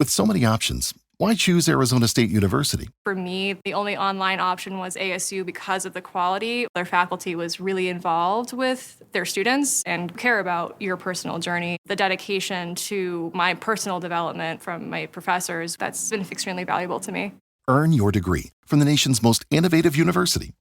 With so many options, why choose Arizona State University? For me, the only online option was ASU because of the quality. Their faculty was really involved with their students and care about your personal journey. The dedication to my personal development from my professors, that's been extremely valuable to me. Earn your degree from the nation's most innovative university.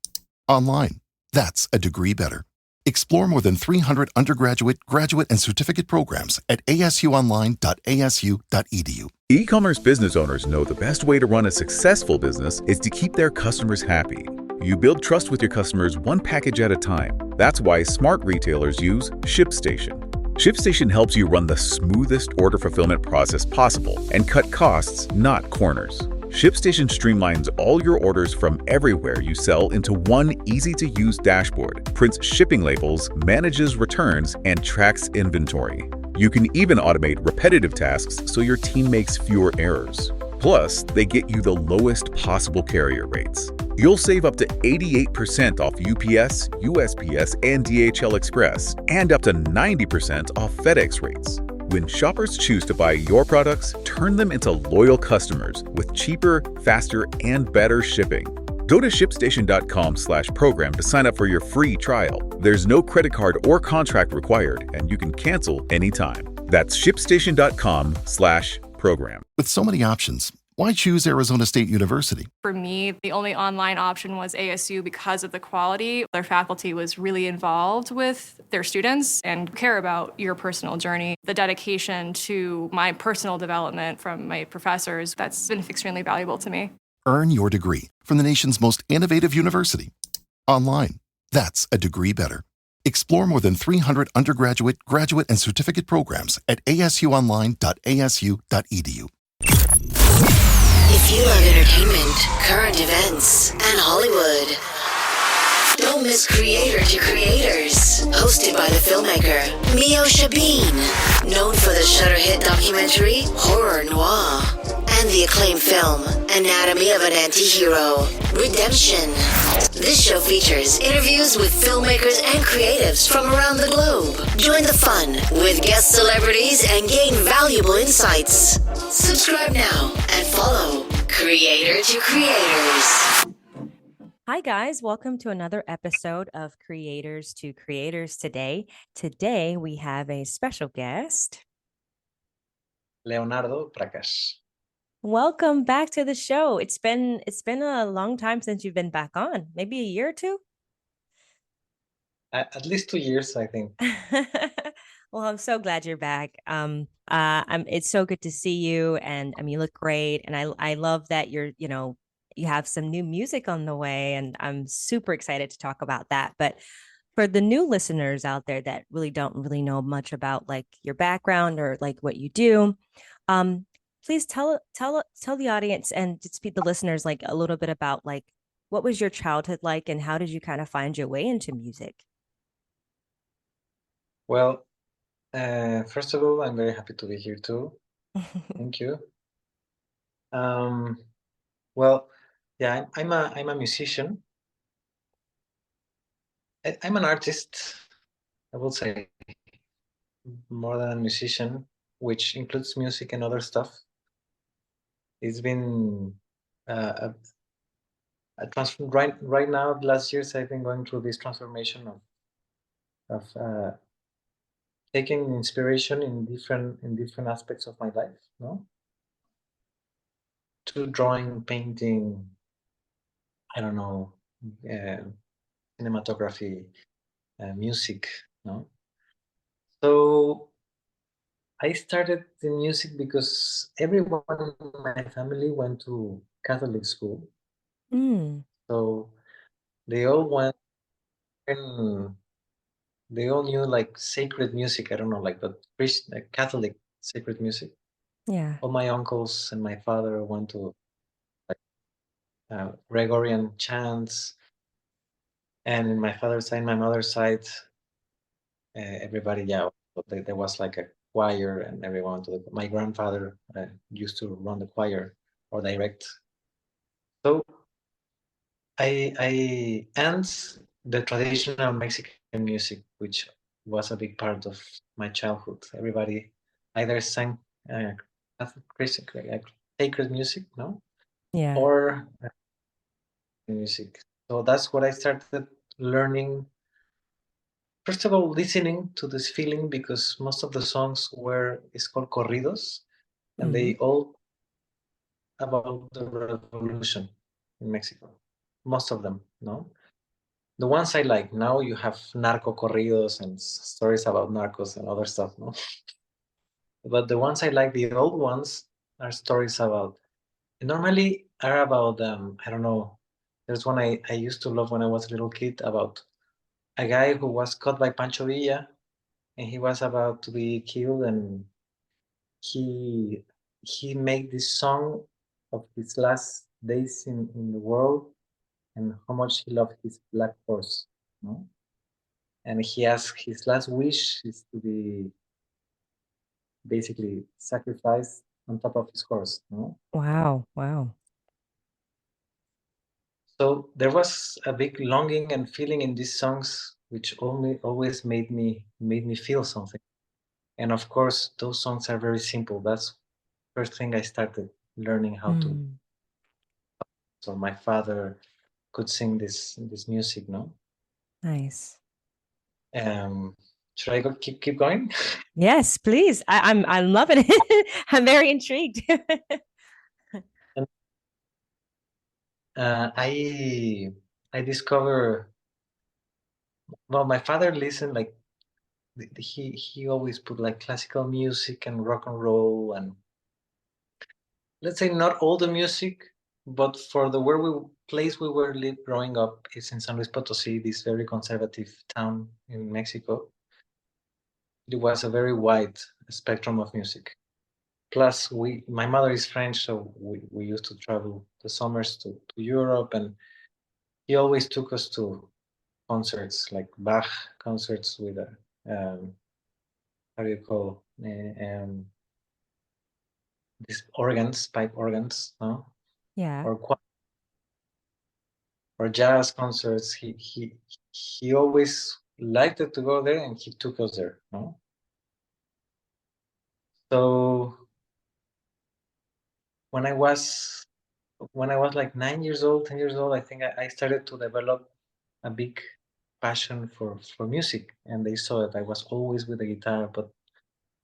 Online. That's a degree better. Explore more than 300 undergraduate, graduate, and certificate programs at asuonline.asu.edu. E-commerce business owners know the best way to run a successful business is to keep their customers happy. You build trust with your customers one package at a time. That's why smart retailers use ShipStation. ShipStation helps you run the smoothest order fulfillment process possible and cut costs, not corners. ShipStation streamlines all your orders from everywhere you sell into one easy-to-use dashboard, prints shipping labels, manages returns, and tracks inventory. You can even automate repetitive tasks so your team makes fewer errors. Plus, they get you the lowest possible carrier rates. You'll save up to 88% off UPS, USPS, and DHL Express, and up to 90% off FedEx rates. When shoppers choose to buy your products, turn them into loyal customers with cheaper, faster, and better shipping. Go to shipstation.com/program to sign up for your free trial. There's no credit card or contract required, and you can cancel anytime. That's shipstation.com/program. With so many options, why choose Arizona State University? For me, the only online option was ASU because of the quality. Their faculty was really involved with their students and care about your personal journey. The dedication to my personal development from my professors, that's been extremely valuable to me. Earn your degree from the nation's most innovative university. Online. That's a degree better. Explore more than 300 undergraduate, graduate, and certificate programs at asuonline.asu.edu. If you love entertainment, current events, and Hollywood, don't miss Creator to Creators, hosted by the filmmaker Meosha, known for the Shudder hit documentary Horror Noir and the acclaimed film Anatomy of an Anti-Hero, Redemption. This show features interviews with filmmakers and creatives from around the globe. Join the fun with guest celebrities and gain valuable insights. Subscribe now and follow Creator to Creators. Hi guys, welcome to another episode of Creators to Creators today. Today we have a special guest. Leonardo, Prakash. Welcome back to the show. It's been a long time since you've been back on. Maybe a year or two? At least 2 years, I think. Well, I'm so glad you're back. It's so good to see you, and you look great, and I love that you have some new music on the way, and I'm super excited to talk about that. But for the new listeners out there that don't know much about like your background or like what you do, please tell the audience and the listeners like a little bit about like what was your childhood like and how did you kind of find your way into music? Well, first of all, I'm very happy to be here too. Thank you. Well, yeah, I'm a musician. I'm an artist, I will say, more than a musician, which includes music and other stuff. It's been a right now. Last years, I've been going through this transformation of taking inspiration in different aspects of my life, no? To drawing, painting, I don't know, cinematography, music, no? So I started the music because everyone in my family went to Catholic school. So they all went and they all knew like sacred music. I don't know, like the Catholic sacred music. Yeah. All my uncles and my father went to like Gregorian chants, and in my father's side, my mother's side, everybody, yeah, there was like a choir, and everyone my grandfather used to run the choir or direct. So I and the traditional Mexican music, which was a big part of my childhood. Everybody either sang like sacred music, no? Yeah. Or music. So that's what I started learning. First of all, listening to this feeling, because most of the songs it's called corridos, and Mm-hmm. they all about the revolution in Mexico. Most of them, no? The ones I like now, you have narco corridos and stories about narcos and other stuff, no? But the ones I like, the old ones, are stories about, normally are about, I don't know, there's one I used to love when I was a little kid, about a guy who was caught by Pancho Villa, and he was about to be killed, and he made this song of his last days in the world, and how much he loved his black horse, no? And he asked, his last wish is to be basically sacrificed on top of his horse, no? Wow. Wow. So there was a big longing and feeling in these songs, which only always made me feel something. And of course, those songs are very simple. That's first thing I started learning how to. Mm. So my father could sing this music, no? Nice. Should I keep going? Yes, please. I'm loving it. I'm very intrigued. And, I discover, well, my father listened, like, he always put like classical music and rock and roll, and let's say not all the music, but for the place we were growing up is in San Luis Potosí, this very conservative town in Mexico. It was a very wide spectrum of music. Plus, my mother is French, so we used to travel the summers to Europe, and he always took us to concerts, like Bach concerts with how do you call these organs, pipe organs, no? Yeah. Or jazz concerts. He always liked it to go there, and he took us there, no? So when I was like 9 years old, 10 years old, I think I started to develop a big passion for music, and they saw that I was always with the guitar, but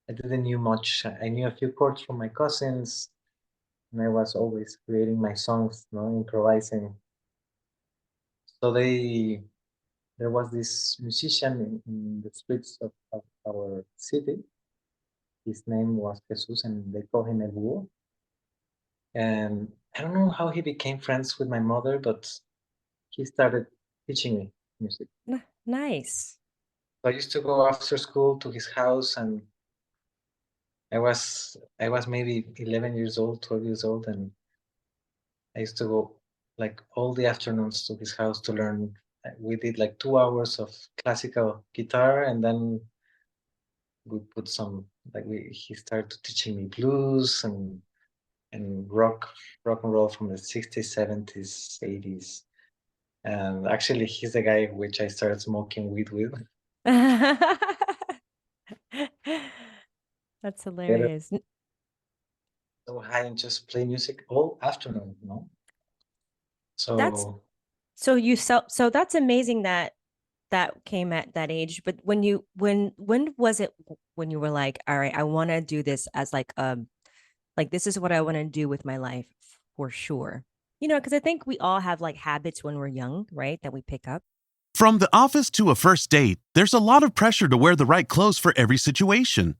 I didn't knew much. I knew a few chords from my cousins, and I was always creating my songs, improvising. So there was this musician in the streets of our city. His name was Jesus, and they call him El Búho. And I don't know how he became friends with my mother, but he started teaching me music. Nice. So I used to go after school to his house, and I was maybe 11 years old, 12 years old, and I used to go like all the afternoons to his house to learn. We did like 2 hours of classical guitar, and then we put some, like, he started teaching me blues and rock and roll from the 60s, 70s, 80s. And actually, he's the guy which I started smoking weed with. That's hilarious. So high and just play music all afternoon, That's So so that's amazing that that came at that age. But when was it when you were like, all right, I want to do this as like this is what I want to do with my life for sure. Because I think we all have like habits when we're young, right? That we pick up. From the office to a first date, there's a lot of pressure to wear the right clothes for every situation.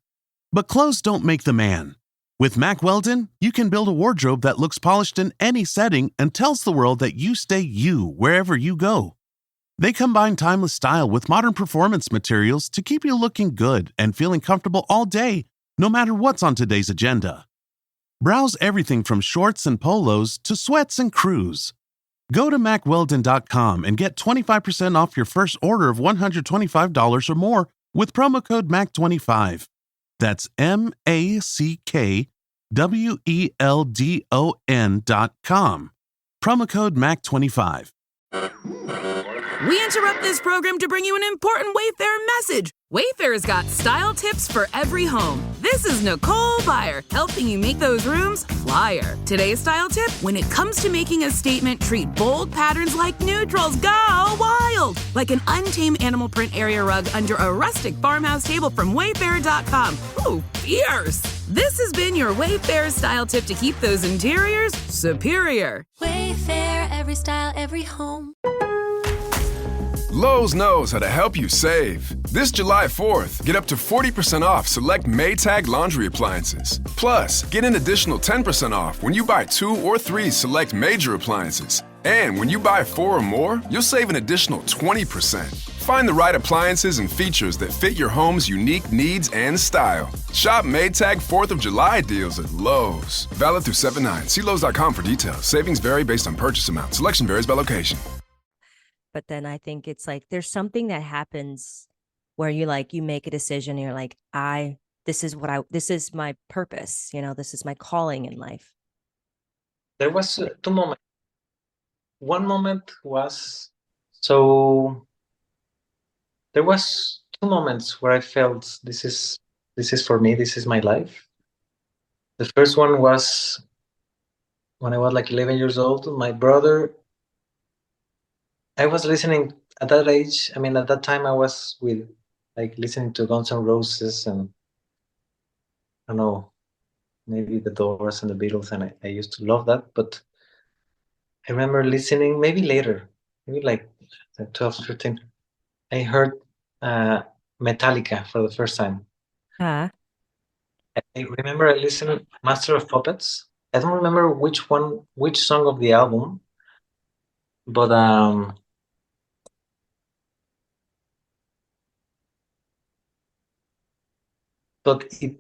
But clothes don't make the man. With Mack Weldon, you can build a wardrobe that looks polished in any setting and tells the world that you stay you wherever you go. They combine timeless style with modern performance materials to keep you looking good and feeling comfortable all day, no matter what's on today's agenda. Browse everything from shorts and polos to sweats and crews. Go to MackWeldon.com and get 25% off your first order of $125 or more with promo code MACK25. That's MackWeldon.com. Promo code MACK25. We interrupt this program to bring you an important Wayfair message. Wayfair's got style tips for every home. This is Nicole Byer, helping you make those rooms flyer. Today's style tip: when it comes to making a statement, treat bold patterns like neutrals. Go wild! Like an untamed animal print area rug under a rustic farmhouse table from Wayfair.com. Ooh, fierce! This has been your Wayfair style tip to keep those interiors superior. Wayfair, every style, every home. Lowe's knows how to help you save. This July 4th, get up to 40% off select Maytag laundry appliances. Plus, get an additional 10% off when you buy 2 or 3 select major appliances. And when you buy 4 or more, you'll save an additional 20%. Find the right appliances and features that fit your home's unique needs and style. Shop Maytag 4th of July deals at Lowe's. Valid through 7/9. See Lowe's.com for details. Savings vary based on purchase amount. Selection varies by location. But then I think it's like there's something that happens where you make a decision and you're like, this is my purpose, this is my calling in life. There was 2 moments. One moment was, so there was 2 moments where I felt this is for me, this is my life. The first one was when I was like 11 years old. My brother, I was listening at that age. I mean, at that time I was listening to Guns N' Roses and I don't know, maybe the Doors and the Beatles, and I used to love that. But I remember listening, maybe later, maybe like 12, 13, I heard Metallica for the first time. Huh? I remember I listened Master of Puppets. I don't remember which song of the album, but it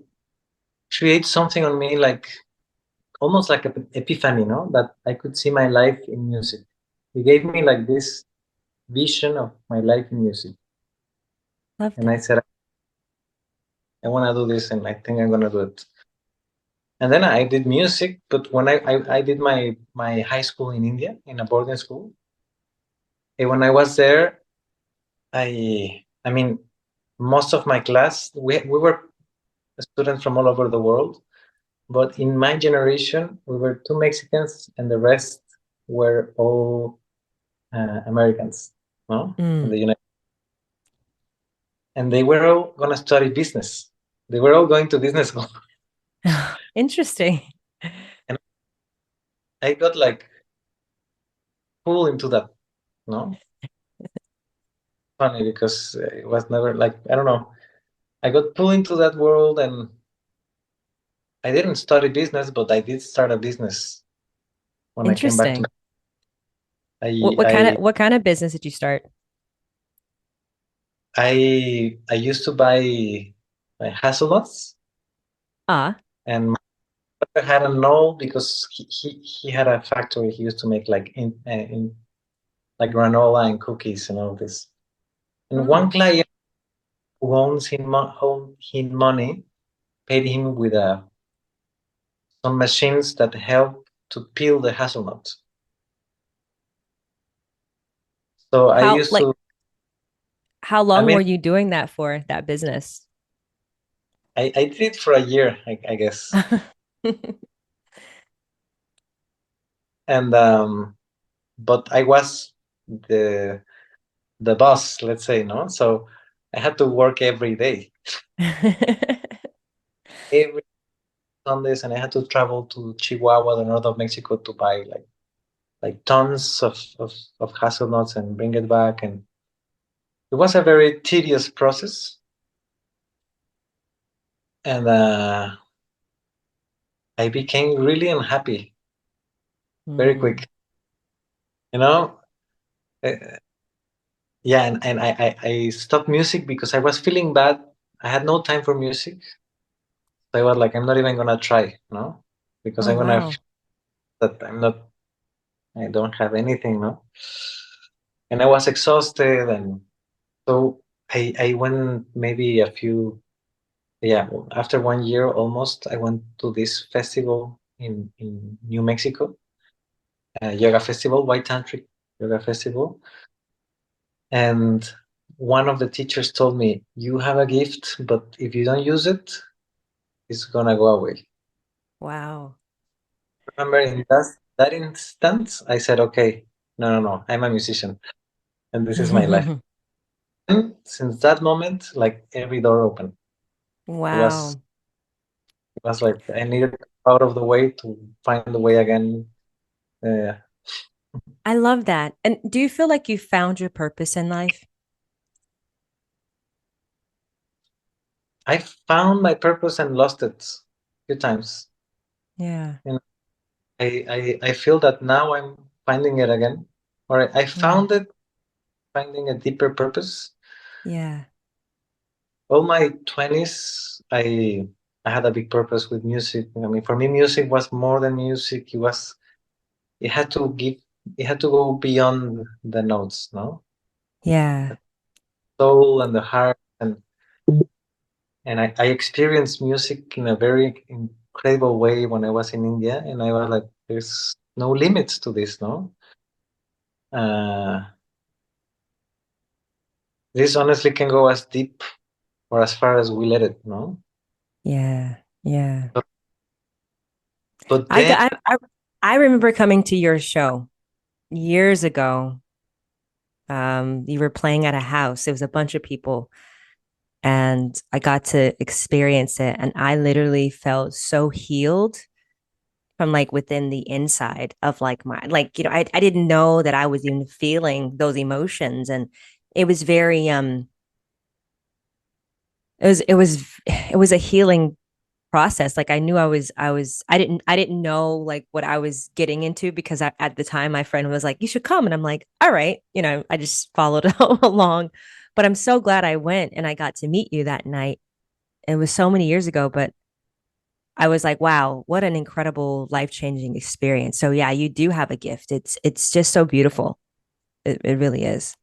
creates something on me, like almost like an epiphany, that I could see my life in music. It gave me like this vision of my life in music. Love and that. I said, I want to do this, and I think I'm going to do it. And then I did music, but when I did my high school in India, in a boarding school, and when I was there, I mean, most of my class, we were students from all over the world, but in my generation, we were 2 Mexicans, and the rest were all Americans, no? In the United States. And they were all going to study business. They were all going to business school. Interesting. And I got like pulled into that, no? Funny, because it was never like, I don't know. I got pulled into that world, and I didn't study business, but I did start a business when I came back to What kind of business did you start? I used to buy hazelnuts. And my brother had a know, because he had a factory. He used to make like like granola and cookies and all this. And one client who owns him money paid him with some machines that help to peel the hazelnut. So I used to. How long were you doing that for, that business? I did it for a year, I guess. And but I was the boss, let's say, no? So I had to work every day. Every Sundays, and I had to travel to Chihuahua, the north of Mexico, to buy like tons of hazelnuts and bring it back. And it was a very tedious process. And I became really unhappy very quick. Yeah, and I stopped music because I was feeling bad. I had no time for music. So I was like, I'm not even gonna try, no? Because I'm gonna feel that I don't have anything, no? And I was exhausted, and so I went maybe after 1 year almost, I went to this festival in New Mexico, yoga festival, White Tantric Yoga Festival. And one of the teachers told me, you have a gift, but if you don't use it, it's gonna go away. Wow. Remember in that instant, I said, okay, no, I'm a musician and this is my life. And since that moment, like every door opened. Wow. It was like I needed to get out of the way to find the way again. I love that. And do you feel like you found your purpose in life? I found my purpose and lost it a few times. Yeah. And I feel that now I'm finding it again. Or I found it, finding a deeper purpose. Yeah. All my 20s, I had a big purpose with music. I mean, for me, music was more than music. It had to go beyond the notes, no? Yeah. Soul and the heart, and I experienced music in a very incredible way when I was in India, and I was like, there's no limits to this, no? This honestly can go as deep or as far as we let it, no? Yeah. Yeah. But I then, got I remember coming to your show years ago. You were playing at a house. It was a bunch of people, and I got to experience it, and I literally felt so healed from like within the inside of like my like I didn't know that I was even feeling those emotions, and it was very it was a healing process. Like I knew I didn't know like what I was getting into, because at the time my friend was like, you should come, and I'm like, all right, I just followed along. But I'm so glad I went and I got to meet you that night. It was so many years ago, but I was like, wow, what an incredible life-changing experience. So yeah, you do have a gift. It's just so beautiful. It really is.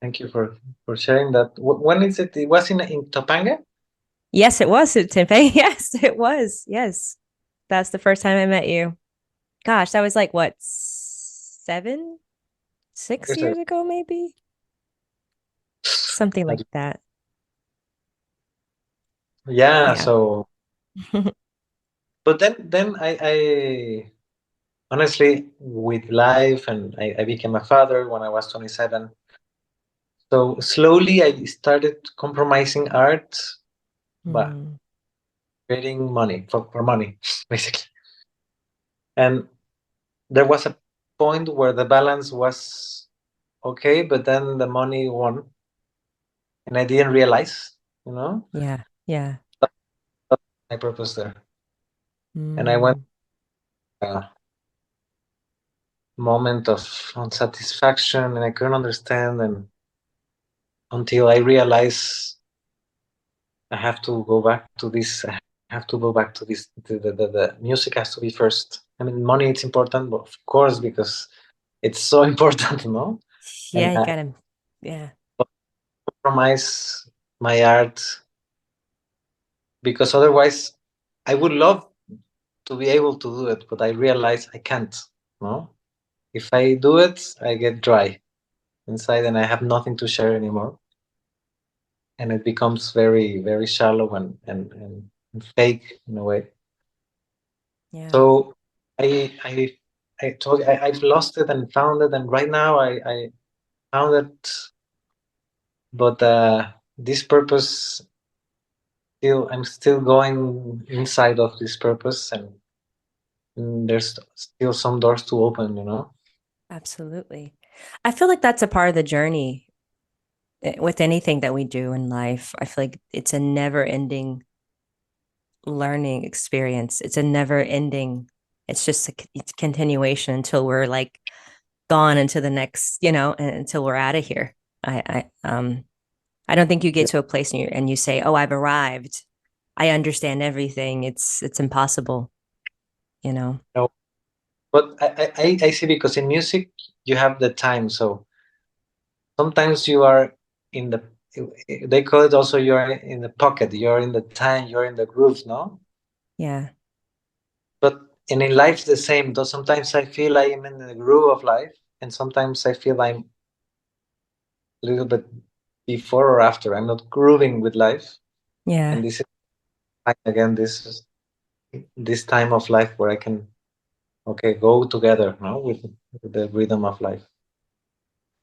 thank you for sharing that. When is it? It was in Topanga? Yes, it was at Tempe. Yes, it was. Yes. That's the first time I met you. Gosh, that was like what, 6 years ago, maybe? Something like that. Yeah, Yeah. so but then I honestly, with life, and I became a father when I was 27. So slowly I started compromising art, but Mm, creating money for money, basically. And there was a point where the balance was okay, but then the money won, and I didn't realize, yeah. Yeah. that's my purpose there. And I went Mm, a moment of unsatisfaction, and I couldn't understand, and until I realized I have to go back to this. I have to go back to this. The music has to be first. I mean, money it's important, but of course, because it's so important, no? And yeah, you I gotta, yeah. compromise my art because otherwise, I would love to be able to do it, but I realize I can't. No, if I do it, I get dry inside, and I have nothing to share anymore, and it becomes very, very shallow and fake in a way. Yeah. So I told you I've lost it and found it, and right now I found it, but this purpose still I'm still going inside of this purpose, and there's still some doors to open. Absolutely. I feel like that's a part of the journey with anything that we do in life. I feel like it's a never ending learning experience. It's a never ending, it's just it's continuation until we're like gone into the next, until we're out of here. I don't think you get to a place and you say, oh, I've arrived. I understand everything. It's impossible, you know? No, but I see, because in music you have the time, so sometimes you are in the they call it also you're in the pocket, you're in the time, you're in the groove, no? Yeah. But and in life the same, though sometimes I feel I'm in the groove of life, and sometimes I feel I'm a little bit before or after. I'm not grooving with life, Yeah. and this is again this time of life where I can go together, with the rhythm of life.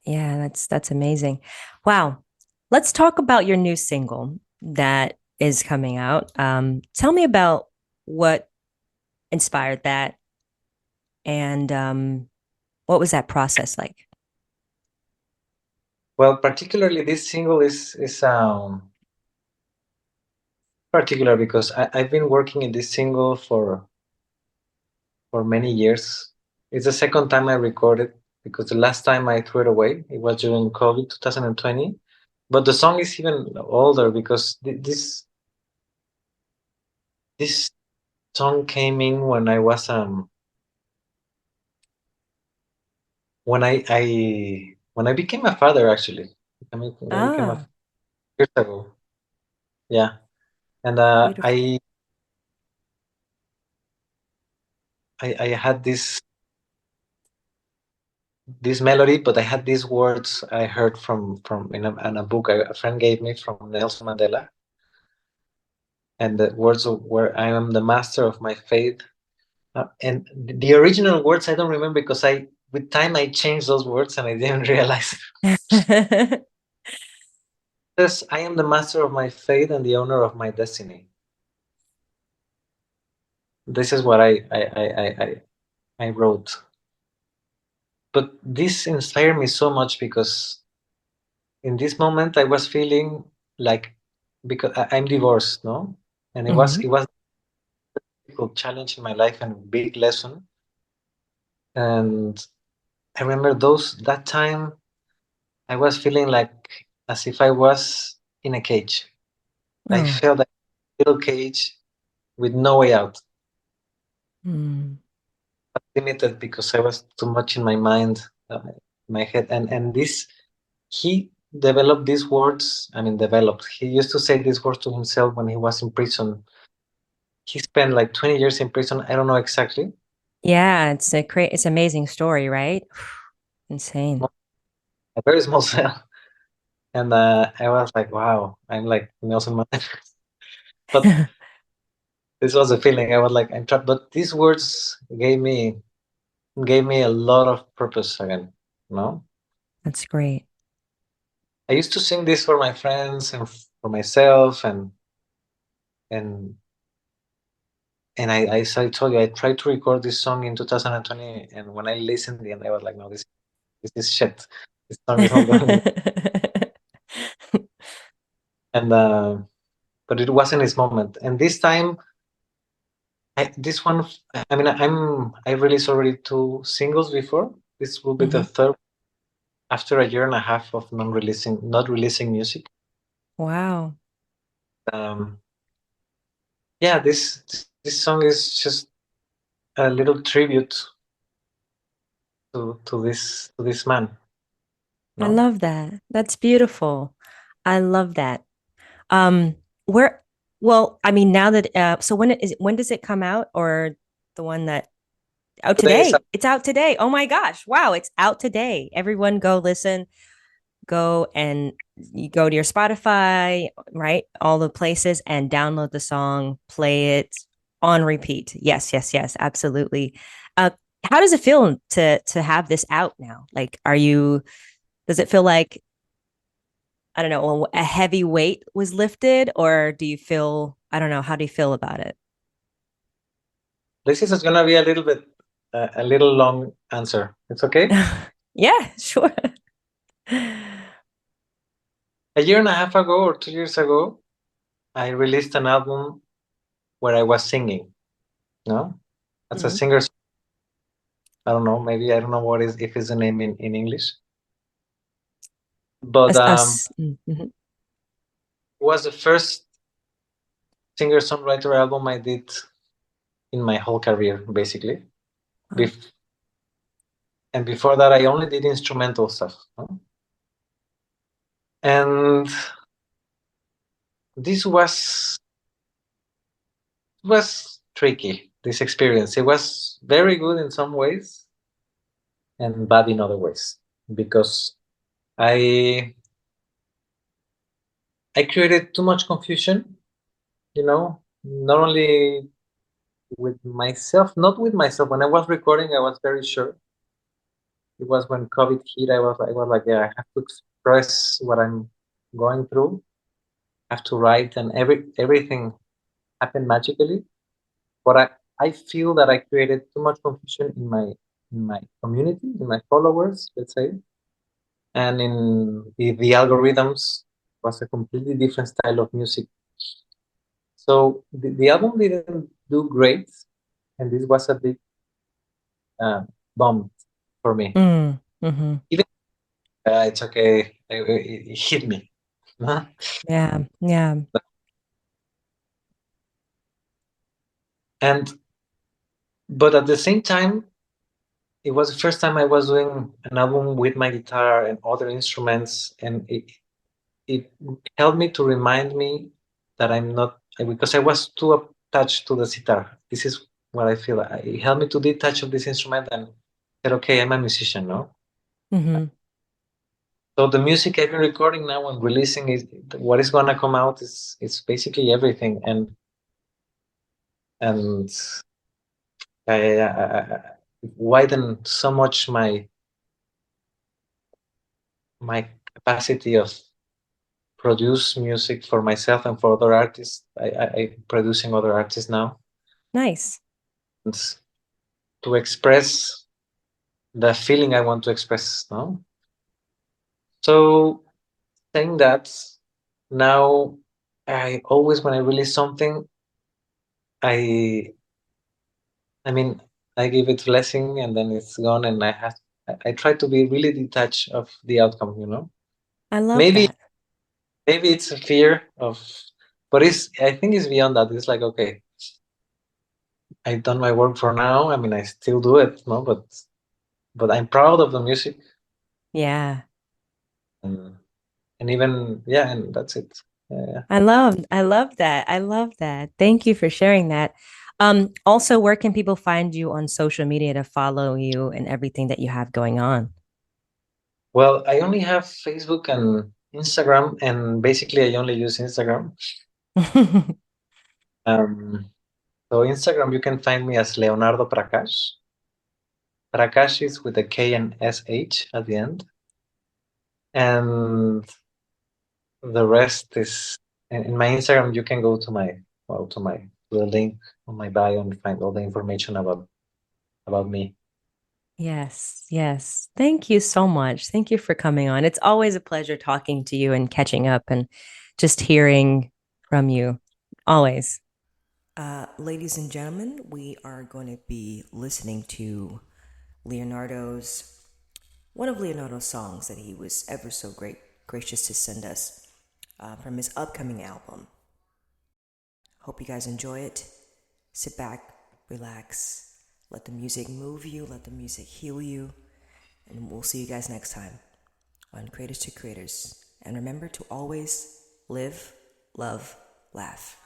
Yeah, that's amazing. Wow. Let's talk about your new single that is coming out. Tell me about what inspired that, and what was that process like? Well, particularly this single is particular because I've been working in this single for many years. It's the second time I recorded because the last time I threw it away, it was during COVID 2020. But the song is even older because this song came in when I was when I became a father, actually. I became a Ah, years ago. Yeah, and beautiful. I had this melody, but I had these words I heard from in a book a friend gave me from Nelson Mandela, and the words were, "I am the master of my fate." And the original words I don't remember because with time I changed those words and I didn't realize. Yes, I am the master of my fate and the owner of my destiny. This is what I wrote. But this inspired me so much because in this moment I was feeling like, because I'm divorced, no, and Mhm. it was a difficult challenge in my life and a big lesson. And I remember that time I was feeling like as if I was in a cage. I Oh. felt like a little cage with no way out. Mm. Limited because I was too much in my mind, my head, and this he developed these words. I mean, developed. He used to say these words to himself when he was in prison. He spent like 20 years in prison. I don't know exactly. Yeah, it's amazing story, right? Insane. A very small cell. And I was like, wow, I'm like Nelson Mandela. But this was a feeling. I was like, I'm trapped. But these words gave me a lot of purpose again. No, That's great. I used to sing this for my friends and for myself, and as I told you, I tried to record this song in 2020, and when I listened, and I was like, no, this is shit. This song is not going. And but it wasn't his moment. And this time, this one, I mean, I released already 2 singles before. This will be the Mhm. third after a year and a half of not releasing music. Wow. Um, yeah, this song is just a little tribute to this man. I No, love that. That's beautiful. I love that. Um, where, well, I mean, now that, so when does it come out, or the one that out today is today? It's out today. Oh my gosh. Wow. It's out today. Everyone go listen, go and you go to your Spotify, right? All the places, and download the song, play it on repeat. Yes, yes, yes, absolutely. Uh, how does it feel to have this out now? Like, does it feel like, I don't know, a heavy weight was lifted, or do you feel, I don't know, how do you feel about it? this is gonna be a little bit a little long answer. It's okay. Yeah, sure. A year and a half ago or 2 years ago, I released an album where I was singing. No, as a Mhm. singer. I don't know. Maybe I don't know what is if it's the name in English. But Mhm. it was the first singer songwriter album I did in my whole career, basically. Wow. Bef- and before that, I only did instrumental stuff. No? And this was tricky. This experience. It was very good in some ways and bad in other ways because I I created too much confusion, not only with myself, not with myself. When I was recording, I was very sure. It was when COVID hit, I was like, yeah, I have to express what I'm going through. I have to write, and everything happened magically. But I feel that I created too much confusion in my community, in my followers, let's say, and in the algorithms was a completely different style of music. So the album didn't do great, and this was a big bomb for me. Mm-hmm. Even it's okay, it hit me. Huh? Yeah, yeah. And but at the same time, it was the first time I was doing an album with my guitar and other instruments, and it helped me to remind me that I'm not, because I was too attached to the sitar. This is what I feel. It helped me to detach of this instrument and said, okay, I'm a musician, no? Mm-hmm. So the music I've been recording now and releasing is what is gonna come out is basically everything, and I widen so much my capacity of produce music for myself and for other artists. I producing other artists now. Nice. And to express the feeling I want to express, no? So saying that, now I always when I release something, I mean I give it blessing and then it's gone, and I try to be really detached of the outcome, I love Maybe that. it's a fear of, but I think it's beyond that. It's like, okay, I've done my work for now. I mean, I still do it, no, but I'm proud of the music, Yeah. and even yeah, and that's it. Yeah. I love that. I love that. Thank you for sharing that. Also, where can people find you on social media to follow you and everything that you have going on? Well, I only have Facebook and Instagram, and basically I only use Instagram. Um, so Instagram, you can find me as Leonardo Prakash. Prakash is with a K and SH at the end, and the rest is in my Instagram. You can go to the link on my bio and find all the information about me. Yes, yes. Thank you so much. Thank you for coming on. It's always a pleasure talking to you and catching up and just hearing from you. Always. Ladies and gentlemen, we are going to be listening to one of Leonardo's songs that he was ever so gracious to send us from his upcoming album. Hope you guys enjoy it. Sit back, relax, let the music move you, let the music heal you, and we'll see you guys next time on Creators to Creators. And remember to always live, love, laugh.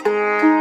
Bye.